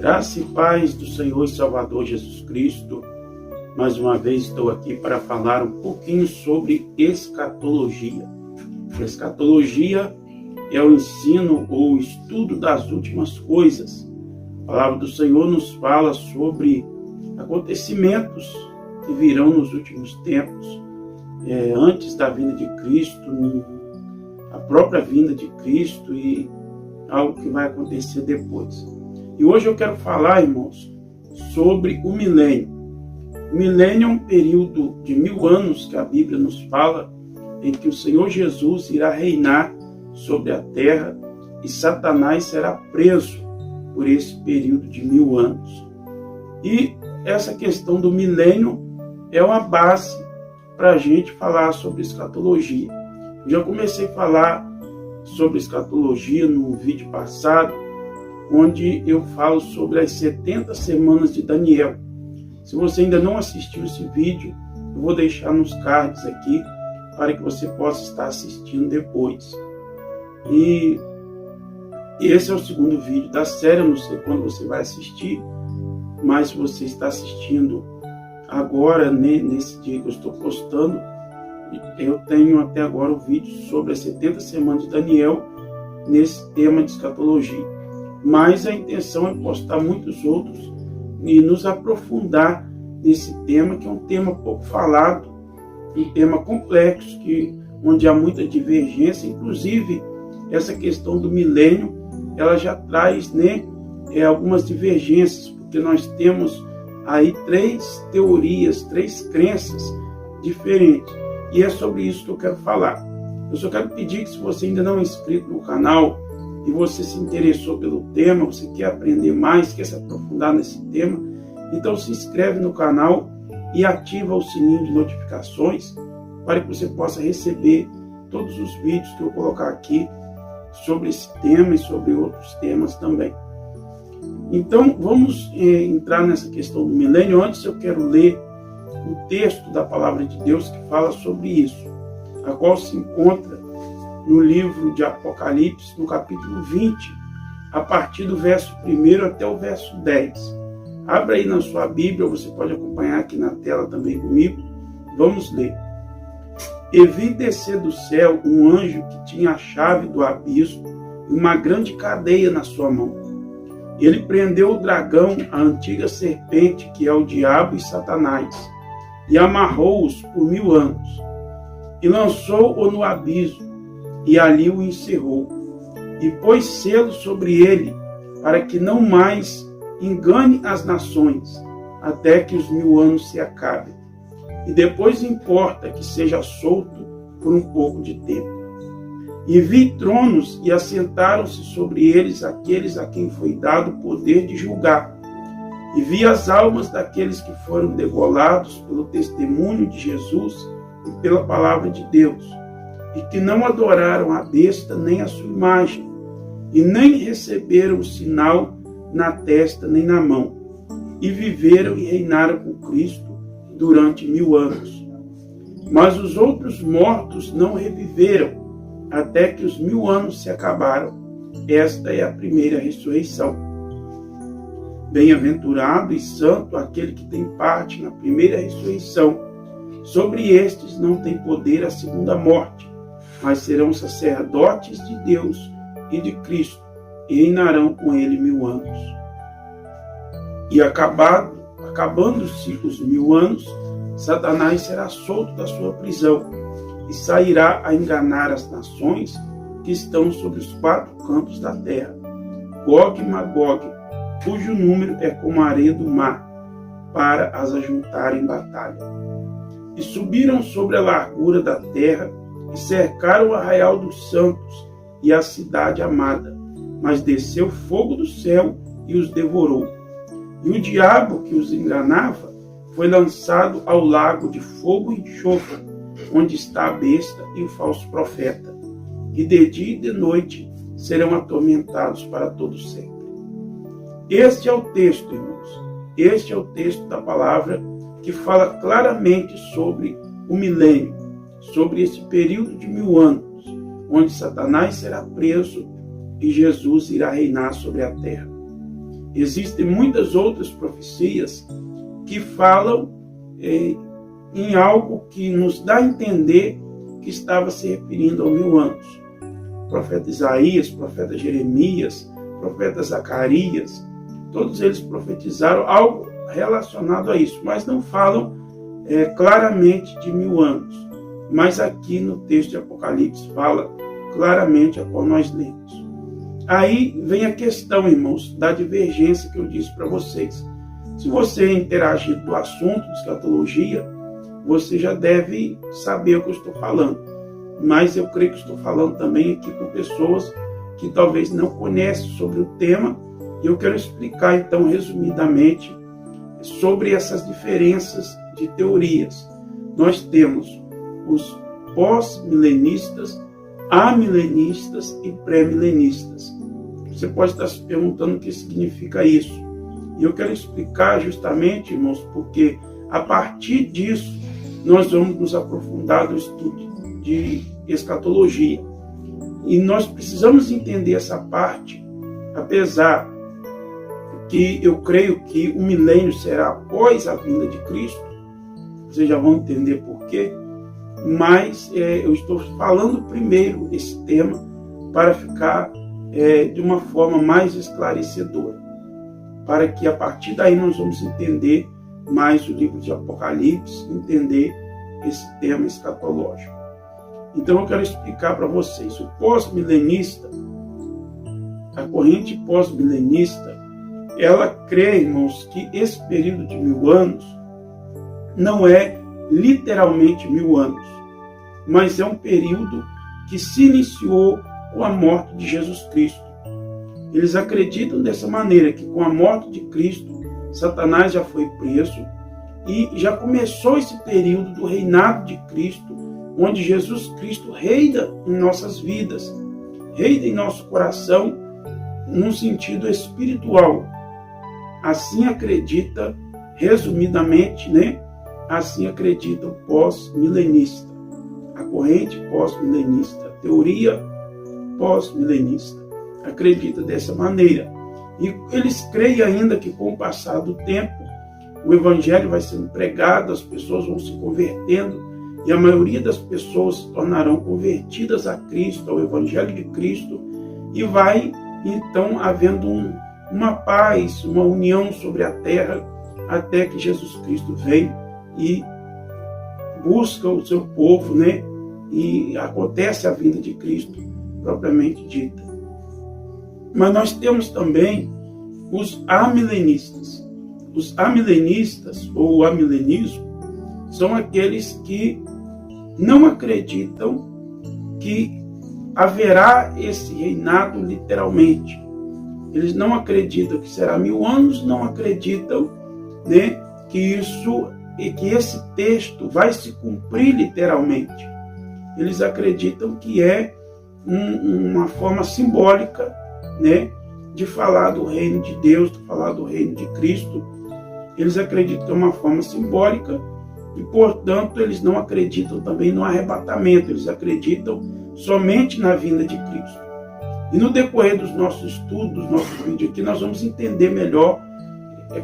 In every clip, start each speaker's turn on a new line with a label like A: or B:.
A: Graça e paz do Senhor e Salvador Jesus Cristo. Mais uma vez estou aqui para falar um pouquinho sobre escatologia. Escatologia é o ensino ou estudo das últimas coisas. A palavra do Senhor nos fala sobre acontecimentos que virão nos últimos tempos, antes da vinda de Cristo, a própria vinda de Cristo e algo que vai acontecer depois. E hoje eu quero falar, irmãos, sobre o milênio. O milênio é um período de 1000 anos que a Bíblia nos fala, em que o Senhor Jesus irá reinar sobre a terra e Satanás será preso por esse período de 1000 anos. E essa questão do milênio é uma base para a gente falar sobre escatologia. Eu já comecei a falar sobre escatologia no vídeo passado, onde eu falo sobre as 70 semanas de Daniel. Se você ainda não assistiu esse vídeo, eu vou deixar nos cards aqui para que você possa estar assistindo depois. E esse é o segundo vídeo da série, eu não sei quando você vai assistir, mas se você está assistindo agora, nesse dia que eu estou postando, eu tenho até agora o vídeo sobre as 70 semanas de Daniel nesse tema de escatologia. Mas a intenção é postar muitos outros e nos aprofundar nesse tema, que é um tema pouco falado, um tema complexo, onde há muita divergência. Inclusive, essa questão do milênio, ela já traz algumas divergências, porque nós temos aí 3 teorias, 3 crenças diferentes. E é sobre isso que eu quero falar. Eu só quero pedir que, se você ainda não é inscrito no canal e você se interessou pelo tema, você quer aprender mais, quer se aprofundar nesse tema, então se inscreve no canal e ativa o sininho de notificações para que você possa receber todos os vídeos que eu colocar aqui sobre esse tema e sobre outros temas também. Então, vamos entrar nessa questão do milênio. Antes, eu quero ler o texto da palavra de Deus que fala sobre isso, a qual se encontra no livro de Apocalipse, no capítulo 20, a partir do verso 1 até o verso 10. Abra aí na sua Bíblia, você pode acompanhar aqui na tela também comigo. Vamos ler. E vi descer do céu um anjo que tinha a chave do abismo e uma grande cadeia na sua mão. Ele prendeu o dragão, a antiga serpente, que é o diabo e Satanás, e amarrou-os por 1000 anos, e lançou-o no abismo, e ali o encerrou, e pôs selo sobre ele, para que não mais engane as nações, até que os 1000 anos se acabem. E depois importa que seja solto por um pouco de tempo. E vi tronos, e assentaram-se sobre eles aqueles a quem foi dado o poder de julgar. E vi as almas daqueles que foram degolados pelo testemunho de Jesus e pela palavra de Deus, e que não adoraram a besta nem a sua imagem, e nem receberam o sinal na testa nem na mão, e viveram e reinaram com Cristo durante 1000 anos. Mas os outros mortos não reviveram, até que os 1000 anos se acabaram. Esta é a primeira ressurreição. Bem-aventurado e santo aquele que tem parte na primeira ressurreição. Sobre estes não tem poder a segunda morte, mas serão sacerdotes de Deus e de Cristo, e reinarão com ele 1000 anos. E acabando-se os 1000 anos, Satanás será solto da sua prisão, e sairá a enganar as nações que estão sobre os 4 cantos da terra, Gog e Magog, cujo número é como a areia do mar, para as ajuntar em batalha. E subiram sobre a largura da terra, e cercaram o arraial dos santos e a cidade amada, mas desceu fogo do céu e os devorou. E o diabo que os enganava foi lançado ao lago de fogo e enxofre, onde está a besta e o falso profeta, e de dia e de noite serão atormentados para todo sempre. Este é o texto, irmãos. Este é o texto da palavra que fala claramente sobre o milênio, sobre esse período de 1000 anos, onde Satanás será preso e Jesus irá reinar sobre a terra. Existem muitas outras profecias que falam em algo que nos dá a entender que estava se referindo a 1000 anos. O profeta Isaías, o profeta Jeremias, o profeta Zacarias, todos eles profetizaram algo relacionado a isso, mas não falam claramente de 1000 anos. Mas aqui no texto de Apocalipse fala claramente a qual nós lemos. Aí vem a questão, irmãos, da divergência que eu disse para vocês. Se você interagir do assunto de escatologia, você já deve saber o que eu estou falando. Mas eu creio que estou falando também aqui com pessoas que talvez não conhecem sobre o tema. E eu quero explicar, então, resumidamente, sobre essas diferenças de teorias. Nós temos os pós-milenistas, amilenistas e pré-milenistas. Você pode estar se perguntando o que significa isso. E eu quero explicar justamente, irmãos, porque a partir disso nós vamos nos aprofundar no estudo de escatologia. E nós precisamos entender essa parte, apesar que eu creio que o milênio será após a vinda de Cristo. Vocês já vão entender por quê. Mas eu estou falando primeiro esse tema para ficar de uma forma mais esclarecedora, para que a partir daí nós vamos entender mais o livro de Apocalipse, entender esse tema escatológico. Então eu quero explicar para vocês. O pós-milenista, a corrente pós-milenista, ela crê, irmãos, que esse período de 1000 anos não é literalmente 1000 anos, mas é um período que se iniciou com a morte de Jesus Cristo. Eles acreditam dessa maneira, que com a morte de Cristo, Satanás já foi preso e já começou esse período do reinado de Cristo, onde Jesus Cristo reina em nossas vidas, reina em nosso coração, num sentido espiritual. Assim acredita, resumidamente, assim acredita o pós-milenista, a corrente pós-milenista, a teoria pós-milenista, acredita dessa maneira. E eles creem ainda que com o passar do tempo, o evangelho vai sendo pregado, as pessoas vão se convertendo, e a maioria das pessoas se tornarão convertidas a Cristo, ao evangelho de Cristo, e vai então havendo uma paz, uma união sobre a terra, até que Jesus Cristo vem e busca o seu povo, e acontece a vinda de Cristo propriamente dita. Mas nós temos também os amilenistas. Os amilenistas, ou o amilenismo, são aqueles que não acreditam que haverá esse reinado literalmente. Eles não acreditam que será 1000 anos, não acreditam que esse texto vai se cumprir literalmente. Eles acreditam que é uma forma simbólica, de falar do reino de Deus, de falar do reino de Cristo. Eles acreditam que é uma forma simbólica e, portanto, eles não acreditam também no arrebatamento. Eles acreditam somente na vinda de Cristo. E no decorrer dos nossos estudos, dos nossos vídeos aqui, nós vamos entender melhor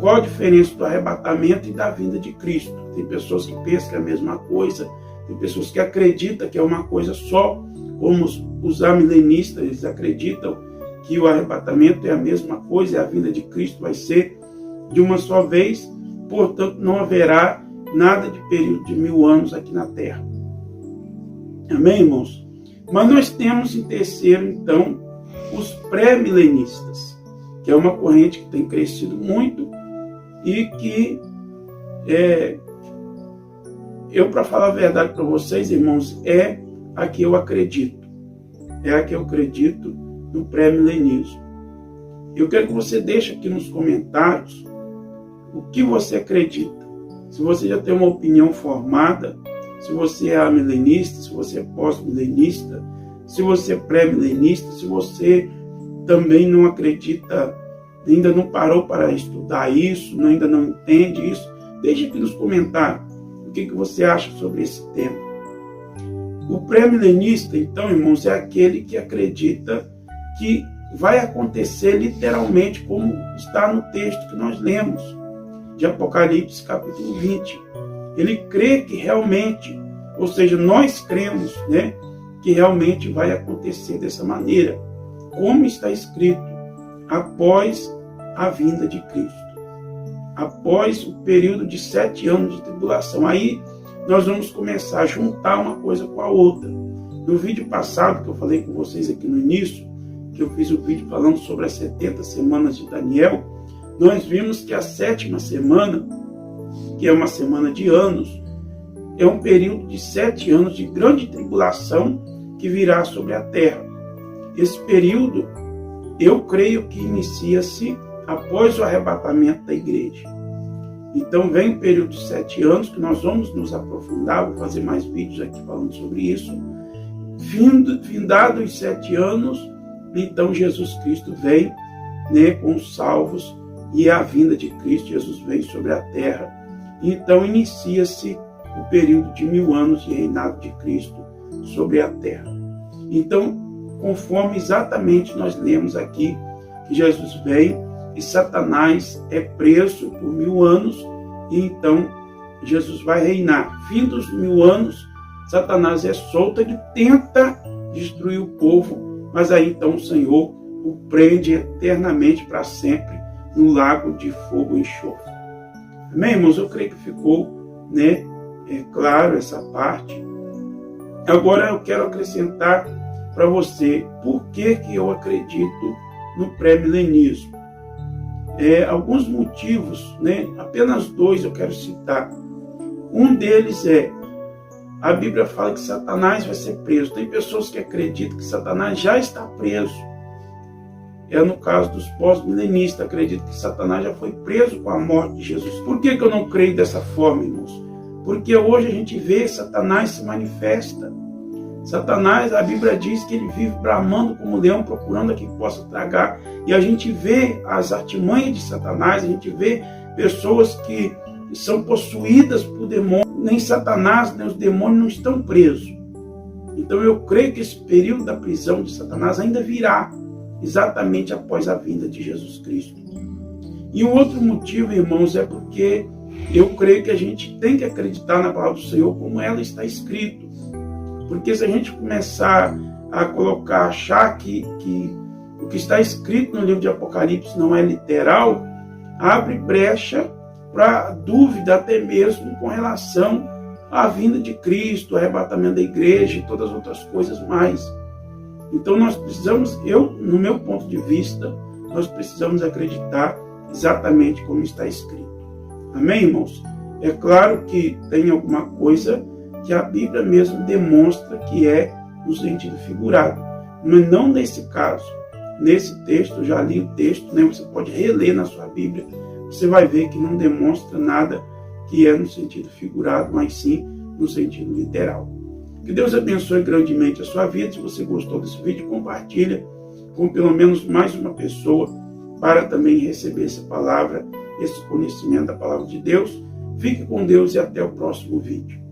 A: qual a diferença do arrebatamento e da vinda de Cristo. Tem pessoas que pensam que é a mesma coisa, tem pessoas que acreditam que é uma coisa só, como os amilenistas, eles acreditam que o arrebatamento é a mesma coisa, e a vinda de Cristo vai ser de uma só vez, portanto não haverá nada de período de 1000 anos aqui na Terra. Amém, irmãos? Mas nós temos em terceiro, então, os pré-milenistas, que é uma corrente que tem crescido muito e que eu, para falar a verdade para vocês, irmãos, é a que eu acredito. É a que eu acredito no pré-milenismo. Eu quero que você deixe aqui nos comentários o que você acredita. Se você já tem uma opinião formada, se você é amilenista, se você é pós-milenista, se você é pré-milenista, se você também não acredita, ainda não parou para estudar isso, ainda não entende isso, deixe aqui nos comentários o que você acha sobre esse tema. O pré-milenista, então, irmãos, é aquele que acredita que vai acontecer literalmente como está no texto que nós lemos, de Apocalipse capítulo 20. Ele crê que realmente, ou seja, nós cremos, né, que realmente vai acontecer dessa maneira, como está escrito, após a vinda de Cristo, após o período de 7 anos de tribulação. Aí nós vamos começar a juntar uma coisa com a outra. No vídeo passado que eu falei com vocês aqui no início, que eu fiz um vídeo falando sobre as 70 semanas de Daniel, nós vimos que a 7ª semana, que é uma semana de anos, é um período de 7 anos de grande tribulação que virá sobre a terra. Esse período, eu creio que inicia-se após o arrebatamento da igreja. Então vem o período de 7 anos, que nós vamos nos aprofundar, vou fazer mais vídeos aqui falando sobre isso. Findados os 7 anos, então Jesus Cristo vem, né, com os salvos, e é a vinda de Cristo, Jesus vem sobre a terra. Então inicia-se o período de 1000 anos de reinado de Cristo sobre a terra. Então, conforme exatamente nós lemos aqui, que Jesus vem e Satanás é preso por 1000 anos, e então Jesus vai reinar. Fim dos 1000 anos, Satanás é solto, ele tenta destruir o povo, mas aí então o Senhor o prende eternamente para sempre no lago de fogo e enxofre. Amém, irmãos? Eu creio que ficou, né, claro essa parte. Agora eu quero acrescentar para você por que eu acredito no pré-milenismo. Alguns motivos, né, apenas 2 eu quero citar. Um deles é, a Bíblia fala que Satanás vai ser preso. Tem pessoas que acreditam que Satanás já está preso. No caso dos pós-milenistas, acredito que Satanás já foi preso com a morte de Jesus. Por que eu não creio dessa forma, irmãos? Porque hoje a gente vê Satanás se manifesta. Satanás, a Bíblia diz que ele vive bramando como leão, procurando a quem possa tragar. E a gente vê as artimanhas de Satanás, a gente vê pessoas que são possuídas por demônios. Nem Satanás, nem os demônios não estão presos. Então eu creio que esse período da prisão de Satanás ainda virá, exatamente após a vinda de Jesus Cristo. E um outro motivo, irmãos, é porque eu creio que a gente tem que acreditar na palavra do Senhor como ela está escrita. Porque se a gente começar a achar que o que está escrito no livro de Apocalipse não é literal, abre brecha para dúvida até mesmo com relação à vinda de Cristo, o arrebatamento da igreja e todas as outras coisas mais. Então nós precisamos, no meu ponto de vista, nós precisamos acreditar exatamente como está escrito. Amém, irmãos? É claro que tem alguma coisa que a Bíblia mesmo demonstra que é no sentido figurado, mas não nesse caso. Nesse texto, eu já li o texto, né? Você pode reler na sua Bíblia, você vai ver que não demonstra nada que é no sentido figurado, mas sim no sentido literal. Que Deus abençoe grandemente a sua vida. Se você gostou desse vídeo, compartilha com pelo menos mais uma pessoa para também receber essa palavra, esse conhecimento da palavra de Deus. Fique com Deus e até o próximo vídeo.